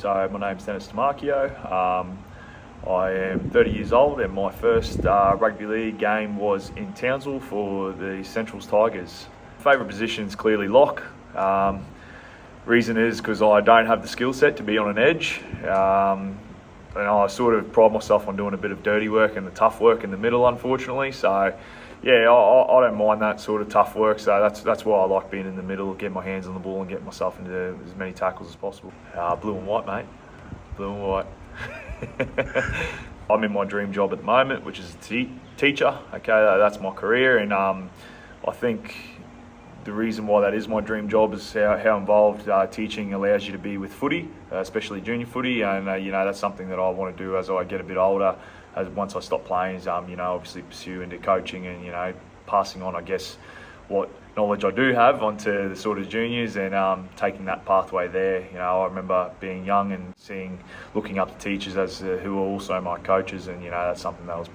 So my name's Tomarchio. I am 30 years old and my first rugby league game was in Townsville for the Centrals Tigers. Favourite position is clearly lock. Reason is because I don't have the skill set to be on an edge. And I sort of pride myself on doing a bit of dirty work and the tough work in the middle, unfortunately. So yeah, I don't mind that sort of tough work. So that's why I like being in the middle, getting my hands on the ball and getting myself into as many tackles as possible. Blue and white, mate. Blue and white. I'm in my dream job at the moment, which is a teacher. Okay, that's my career, and I think the reason why that is my dream job is how involved teaching allows you to be with footy, especially junior footy, and that's something that I want to do as I get a bit older. As once I stop playing, obviously pursue into coaching and passing on, I guess, what knowledge I do have onto the sort of juniors and taking that pathway there. I remember being young and looking up to teachers as who are also my coaches, and that's something that I was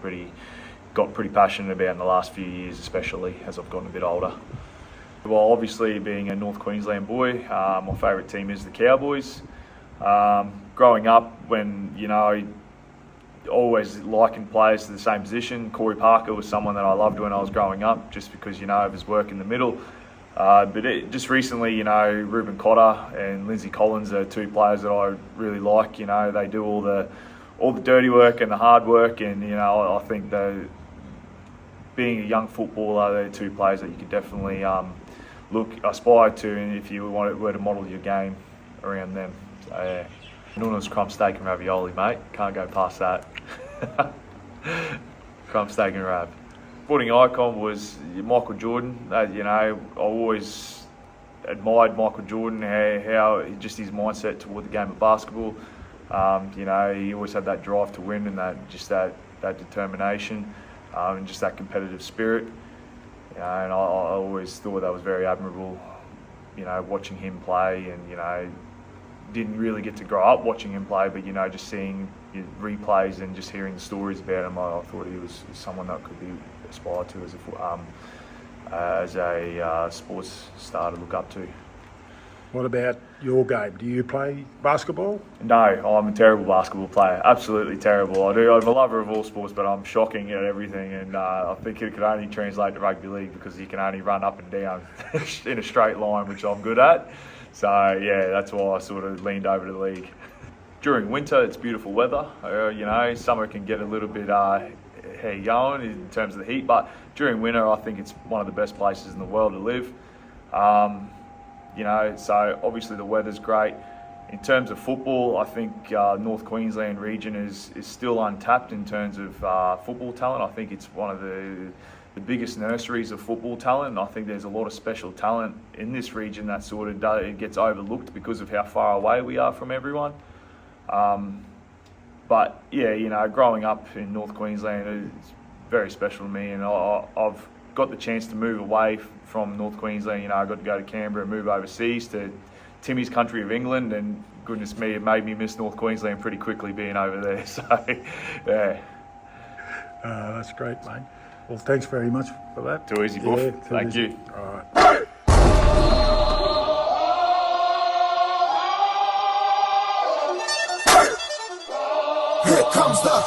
got pretty passionate about in the last few years, especially as I've gotten a bit older. Well, obviously being a North Queensland boy, my favourite team is the Cowboys. Growing up, when always liking players to the same position. Corey Parker was someone that I loved when I was growing up, just because of his work in the middle. Just recently, Ruben Cotter and Lindsay Collins are two players that I really like. They do all the dirty work and the hard work, and I think that being a young footballer, they're two players that you could definitely aspire to, and if you were to model your game around them. So yeah. Nuna's crumb steak and ravioli, mate. Can't go past that. Crumb steak and rav. Sporting icon was Michael Jordan. I always admired Michael Jordan, how just his mindset toward the game of basketball. He always had that drive to win and that determination and just that competitive spirit. And I always thought that was very admirable. Watching him play, and didn't really get to grow up watching him play, but just seeing replays and just hearing the stories about him, I thought he was someone that could be aspired to as a sports star to look up to. What about your game? Do you play basketball? No, I'm a terrible basketball player. Absolutely terrible. I'm a lover of all sports, but I'm shocking at everything, and I think it could only translate to rugby league because you can only run up and down in a straight line, which I'm good at. So yeah, that's why I sort of leaned over to the league. During winter, it's beautiful weather. Summer can get a little bit going in terms of the heat, but during winter, I think it's one of the best places in the world to live. So obviously the weather's great. In terms of football, I think North Queensland region is still untapped in terms of football talent. I think it's one of the biggest nurseries of football talent. I think there's a lot of special talent in this region that sort of it gets overlooked because of how far away we are from everyone. But yeah, growing up in North Queensland is very special to me, and I've got the chance to move away from North Queensland. I got to go to Canberra and move overseas to Timmy's country of England, and goodness me, it made me miss North Queensland pretty quickly being over there. So yeah. That's great, mate. Well, thanks very much for that. Too easy, Buff. Yeah, Thank you. All right. Here comes the